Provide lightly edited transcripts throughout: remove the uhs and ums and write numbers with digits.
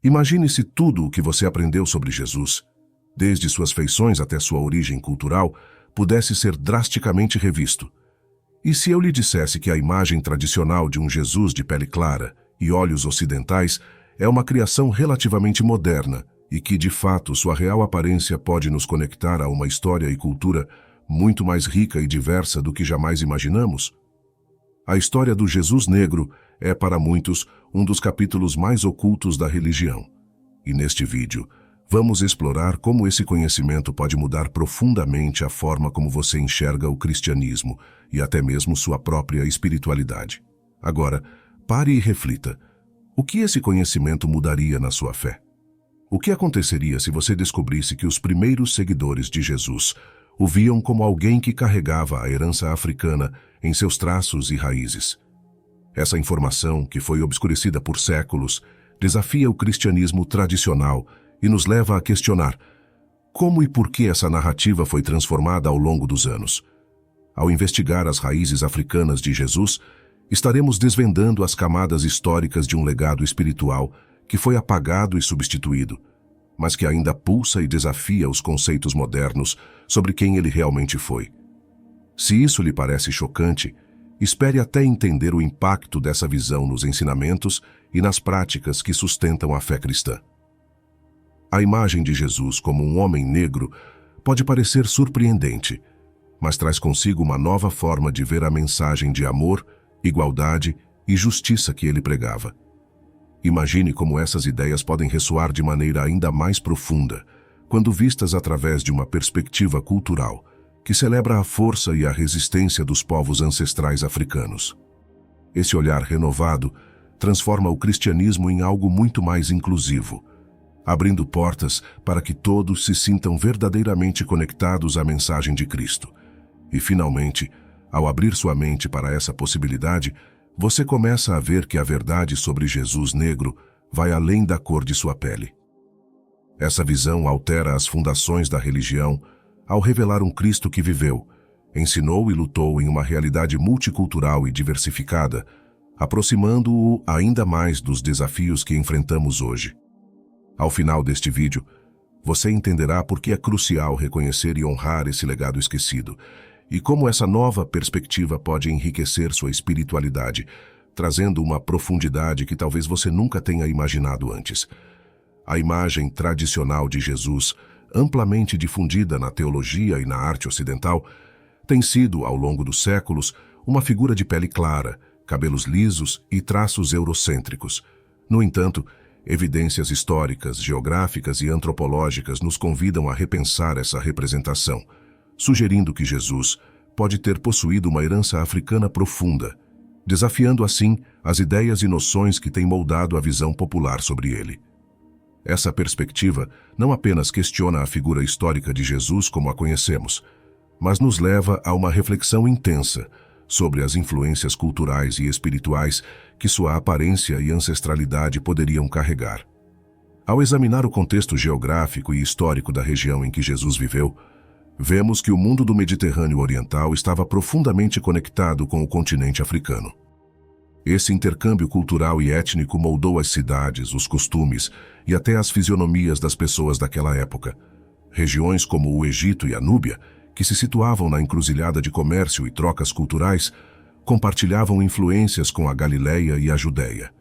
Imagine se tudo o que você aprendeu sobre Jesus, desde suas feições até sua origem cultural, pudesse ser drasticamente revisto. E se eu lhe dissesse que a imagem tradicional de um Jesus de pele clara e olhos ocidentais é uma criação relativamente moderna e que, de fato, sua real aparência pode nos conectar a uma história e cultura muito mais rica e diversa do que jamais imaginamos? A história do Jesus negro é, para muitos, um dos capítulos mais ocultos da religião. E neste vídeo, vamos explorar como esse conhecimento pode mudar profundamente a forma como você enxerga o cristianismo e até mesmo sua própria espiritualidade. Agora, pare e reflita. O que esse conhecimento mudaria na sua fé? O que aconteceria se você descobrisse que os primeiros seguidores de Jesus o viam como alguém que carregava a herança africana em seus traços e raízes? Essa informação, que foi obscurecida por séculos, desafia o cristianismo tradicional e nos leva a questionar como e por que essa narrativa foi transformada ao longo dos anos. Ao investigar as raízes africanas de Jesus, estaremos desvendando as camadas históricas de um legado espiritual que foi apagado e substituído, mas que ainda pulsa e desafia os conceitos modernos sobre quem ele realmente foi. Se isso lhe parece chocante, espere até entender o impacto dessa visão nos ensinamentos e nas práticas que sustentam a fé cristã. A imagem de Jesus como um homem negro pode parecer surpreendente, mas traz consigo uma nova forma de ver a mensagem de amor, igualdade e justiça que ele pregava. Imagine como essas ideias podem ressoar de maneira ainda mais profunda, quando vistas através de uma perspectiva cultural que celebra a força e a resistência dos povos ancestrais africanos. Esse olhar renovado transforma o cristianismo em algo muito mais inclusivo, abrindo portas para que todos se sintam verdadeiramente conectados à mensagem de Cristo. E, finalmente, ao abrir sua mente para essa possibilidade, você começa a ver que a verdade sobre Jesus negro vai além da cor de sua pele. Essa visão altera as fundações da religião ao revelar um Cristo que viveu, ensinou e lutou em uma realidade multicultural e diversificada, aproximando-o ainda mais dos desafios que enfrentamos hoje. Ao final deste vídeo, você entenderá por que é crucial reconhecer e honrar esse legado esquecido, e como essa nova perspectiva pode enriquecer sua espiritualidade, trazendo uma profundidade que talvez você nunca tenha imaginado antes. A imagem tradicional de Jesus, amplamente difundida na teologia e na arte ocidental, tem sido, ao longo dos séculos, uma figura de pele clara, cabelos lisos e traços eurocêntricos. No entanto, evidências históricas, geográficas e antropológicas nos convidam a repensar essa representação, sugerindo que Jesus pode ter possuído uma herança africana profunda, desafiando assim as ideias e noções que têm moldado a visão popular sobre ele. Essa perspectiva não apenas questiona a figura histórica de Jesus como a conhecemos, mas nos leva a uma reflexão intensa sobre as influências culturais e espirituais que sua aparência e ancestralidade poderiam carregar. Ao examinar o contexto geográfico e histórico da região em que Jesus viveu, vemos que o mundo do Mediterrâneo Oriental estava profundamente conectado com o continente africano. Esse intercâmbio cultural e étnico moldou as cidades, os costumes e até as fisionomias das pessoas daquela época. Regiões como o Egito e a Núbia, que se situavam na encruzilhada de comércio e trocas culturais, compartilhavam influências com a Galileia e a Judéia.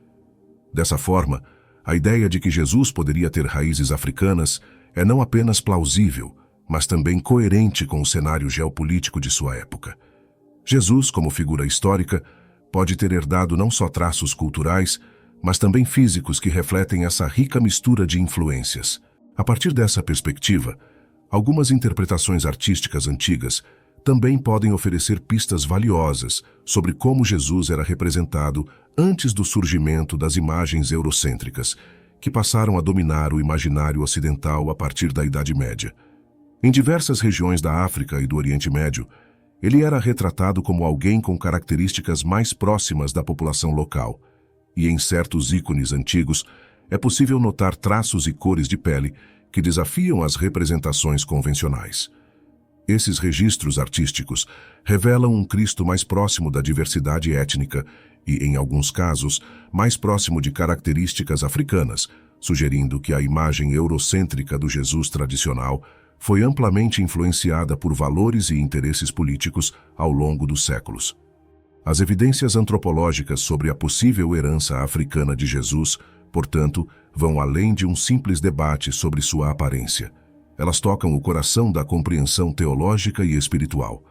Dessa forma, a ideia de que Jesus poderia ter raízes africanas é não apenas plausível, mas também coerente com o cenário geopolítico de sua época. Jesus, como figura histórica, pode ter herdado não só traços culturais, mas também físicos que refletem essa rica mistura de influências. A partir dessa perspectiva, algumas interpretações artísticas antigas também podem oferecer pistas valiosas sobre como Jesus era representado antes do surgimento das imagens eurocêntricas, que passaram a dominar o imaginário ocidental a partir da Idade Média. Em diversas regiões da África e do Oriente Médio, ele era retratado como alguém com características mais próximas da população local, e em certos ícones antigos é possível notar traços e cores de pele que desafiam as representações convencionais. Esses registros artísticos revelam um Cristo mais próximo da diversidade étnica e, em alguns casos, mais próximo de características africanas, sugerindo que a imagem eurocêntrica do Jesus tradicional foi amplamente influenciada por valores e interesses políticos ao longo dos séculos. As evidências antropológicas sobre a possível herança africana de Jesus, portanto, vão além de um simples debate sobre sua aparência. Elas tocam o coração da compreensão teológica e espiritual.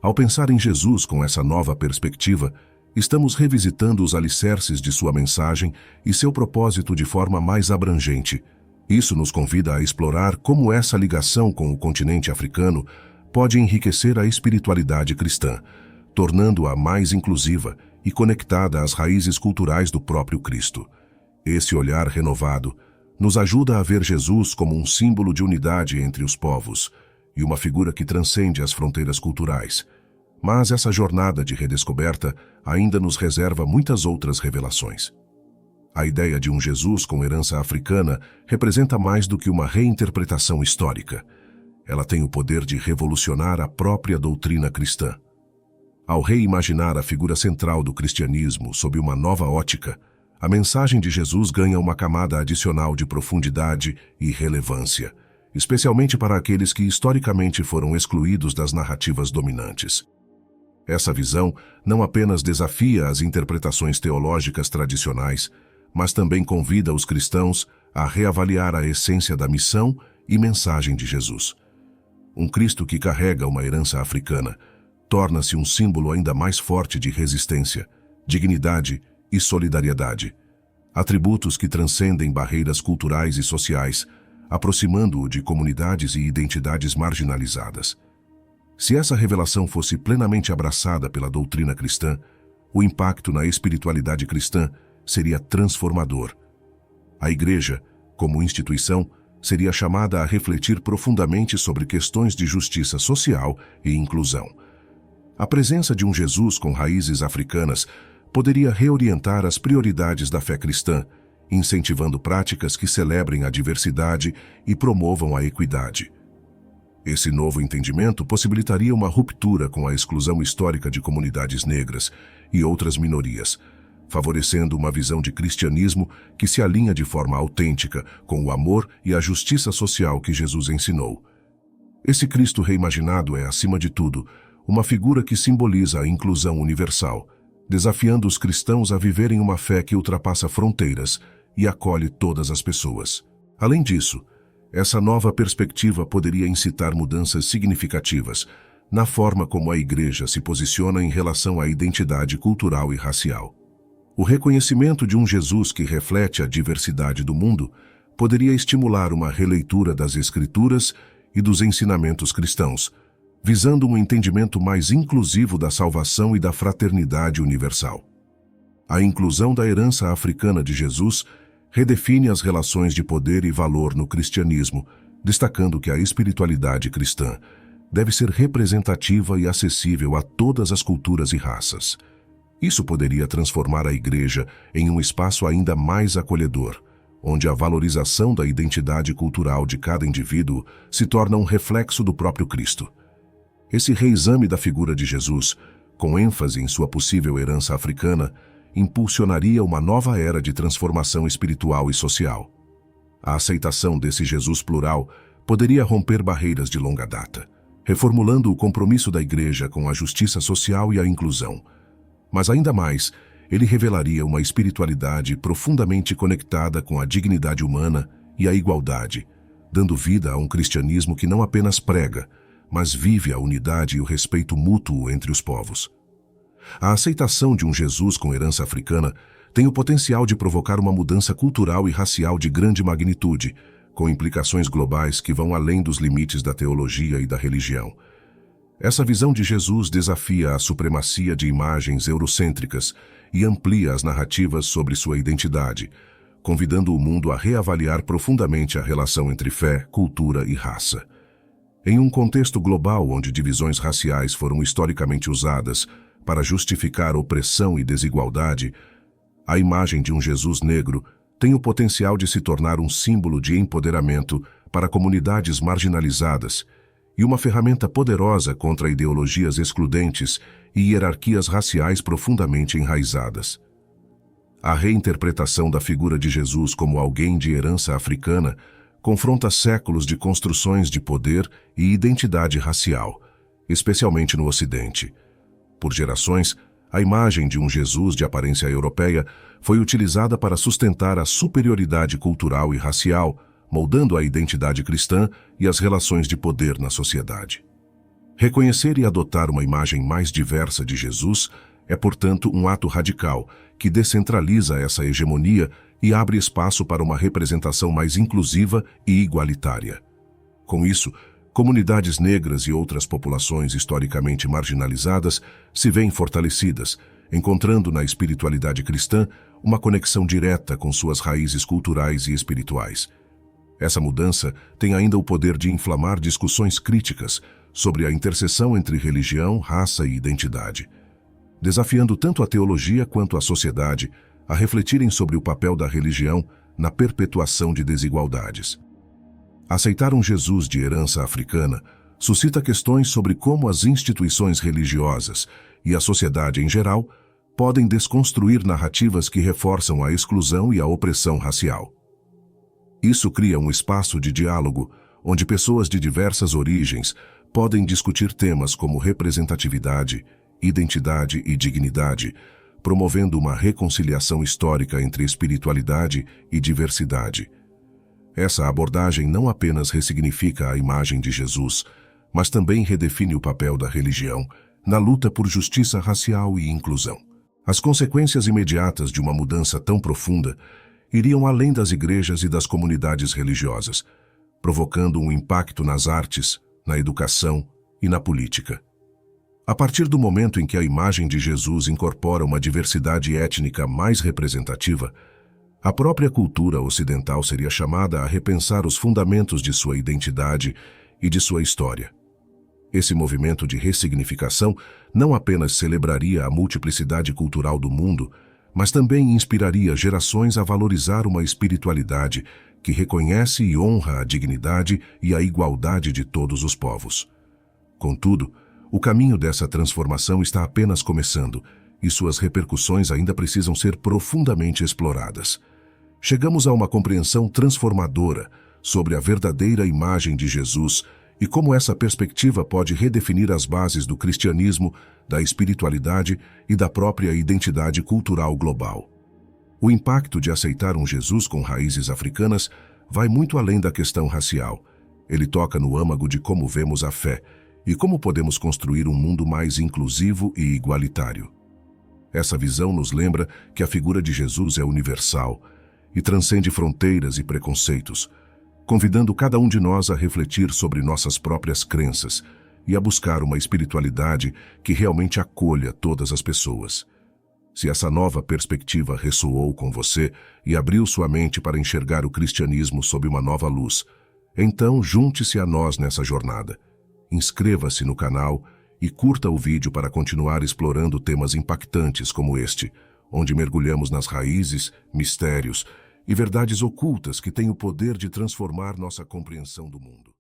Ao pensar em Jesus com essa nova perspectiva, estamos revisitando os alicerces de sua mensagem e seu propósito de forma mais abrangente. Isso nos convida a explorar como essa ligação com o continente africano pode enriquecer a espiritualidade cristã, tornando-a mais inclusiva e conectada às raízes culturais do próprio Cristo. Esse olhar renovado nos ajuda a ver Jesus como um símbolo de unidade entre os povos e uma figura que transcende as fronteiras culturais. Mas essa jornada de redescoberta ainda nos reserva muitas outras revelações. A ideia de um Jesus com herança africana representa mais do que uma reinterpretação histórica. Ela tem o poder de revolucionar a própria doutrina cristã. Ao reimaginar a figura central do cristianismo sob uma nova ótica, a mensagem de Jesus ganha uma camada adicional de profundidade e relevância, especialmente para aqueles que historicamente foram excluídos das narrativas dominantes. Essa visão não apenas desafia as interpretações teológicas tradicionais, mas também convida os cristãos a reavaliar a essência da missão e mensagem de Jesus. Um Cristo que carrega uma herança africana torna-se um símbolo ainda mais forte de resistência, dignidade e solidariedade, atributos que transcendem barreiras culturais e sociais, aproximando-o de comunidades e identidades marginalizadas. Se essa revelação fosse plenamente abraçada pela doutrina cristã, o impacto na espiritualidade cristã seria transformador. A Igreja, como instituição, seria chamada a refletir profundamente sobre questões de justiça social e inclusão. A presença de um Jesus com raízes africanas poderia reorientar as prioridades da fé cristã, incentivando práticas que celebrem a diversidade e promovam a equidade. Esse novo entendimento possibilitaria uma ruptura com a exclusão histórica de comunidades negras e outras minorias, favorecendo uma visão de cristianismo que se alinha de forma autêntica com o amor e a justiça social que Jesus ensinou. Esse Cristo reimaginado é, acima de tudo, uma figura que simboliza a inclusão universal, desafiando os cristãos a viverem uma fé que ultrapassa fronteiras e acolhe todas as pessoas. Além disso, essa nova perspectiva poderia incitar mudanças significativas na forma como a Igreja se posiciona em relação à identidade cultural e racial. O reconhecimento de um Jesus que reflete a diversidade do mundo poderia estimular uma releitura das Escrituras e dos ensinamentos cristãos, visando um entendimento mais inclusivo da salvação e da fraternidade universal. A inclusão da herança africana de Jesus redefine as relações de poder e valor no cristianismo, destacando que a espiritualidade cristã deve ser representativa e acessível a todas as culturas e raças. Isso poderia transformar a Igreja em um espaço ainda mais acolhedor, onde a valorização da identidade cultural de cada indivíduo se torna um reflexo do próprio Cristo. Esse reexame da figura de Jesus, com ênfase em sua possível herança africana, impulsionaria uma nova era de transformação espiritual e social. A aceitação desse Jesus plural poderia romper barreiras de longa data, reformulando o compromisso da Igreja com a justiça social e a inclusão. Mas ainda mais, ele revelaria uma espiritualidade profundamente conectada com a dignidade humana e a igualdade, dando vida a um cristianismo que não apenas prega, mas vive a unidade e o respeito mútuo entre os povos. A aceitação de um Jesus com herança africana tem o potencial de provocar uma mudança cultural e racial de grande magnitude, com implicações globais que vão além dos limites da teologia e da religião. Essa visão de Jesus desafia a supremacia de imagens eurocêntricas e amplia as narrativas sobre sua identidade, convidando o mundo a reavaliar profundamente a relação entre fé, cultura e raça. Em um contexto global onde divisões raciais foram historicamente usadas para justificar opressão e desigualdade, a imagem de um Jesus negro tem o potencial de se tornar um símbolo de empoderamento para comunidades marginalizadas e uma ferramenta poderosa contra ideologias excludentes e hierarquias raciais profundamente enraizadas. A reinterpretação da figura de Jesus como alguém de herança africana confronta séculos de construções de poder e identidade racial, especialmente no Ocidente. Por gerações, a imagem de um Jesus de aparência europeia foi utilizada para sustentar a superioridade cultural e racial, moldando a identidade cristã e as relações de poder na sociedade. Reconhecer e adotar uma imagem mais diversa de Jesus é, portanto, um ato radical que descentraliza essa hegemonia e abre espaço para uma representação mais inclusiva e igualitária. Com isso, comunidades negras e outras populações historicamente marginalizadas se veem fortalecidas, encontrando na espiritualidade cristã uma conexão direta com suas raízes culturais e espirituais. Essa mudança tem ainda o poder de inflamar discussões críticas sobre a interseção entre religião, raça e identidade, desafiando tanto a teologia quanto a sociedade a refletirem sobre o papel da religião na perpetuação de desigualdades. Aceitar um Jesus de herança africana suscita questões sobre como as instituições religiosas e a sociedade em geral podem desconstruir narrativas que reforçam a exclusão e a opressão racial. Isso cria um espaço de diálogo onde pessoas de diversas origens podem discutir temas como representatividade, identidade e dignidade, promovendo uma reconciliação histórica entre espiritualidade e diversidade. Essa abordagem não apenas ressignifica a imagem de Jesus, mas também redefine o papel da religião na luta por justiça racial e inclusão. As consequências imediatas de uma mudança tão profunda iriam além das igrejas e das comunidades religiosas, provocando um impacto nas artes, na educação e na política. A partir do momento em que a imagem de Jesus incorpora uma diversidade étnica mais representativa, a própria cultura ocidental seria chamada a repensar os fundamentos de sua identidade e de sua história. Esse movimento de ressignificação não apenas celebraria a multiplicidade cultural do mundo, mas também inspiraria gerações a valorizar uma espiritualidade que reconhece e honra a dignidade e a igualdade de todos os povos. Contudo, o caminho dessa transformação está apenas começando e suas repercussões ainda precisam ser profundamente exploradas. Chegamos a uma compreensão transformadora sobre a verdadeira imagem de Jesus e como essa perspectiva pode redefinir as bases do cristianismo, da espiritualidade e da própria identidade cultural global. O impacto de aceitar um Jesus com raízes africanas vai muito além da questão racial. Ele toca no âmago de como vemos a fé e como podemos construir um mundo mais inclusivo e igualitário. Essa visão nos lembra que a figura de Jesus é universal e transcende fronteiras e preconceitos, convidando cada um de nós a refletir sobre nossas próprias crenças e a buscar uma espiritualidade que realmente acolha todas as pessoas. Se essa nova perspectiva ressoou com você e abriu sua mente para enxergar o cristianismo sob uma nova luz, então junte-se a nós nessa jornada. Inscreva-se no canal e curta o vídeo para continuar explorando temas impactantes como este, onde mergulhamos nas raízes, mistérios e verdades ocultas que têm o poder de transformar nossa compreensão do mundo.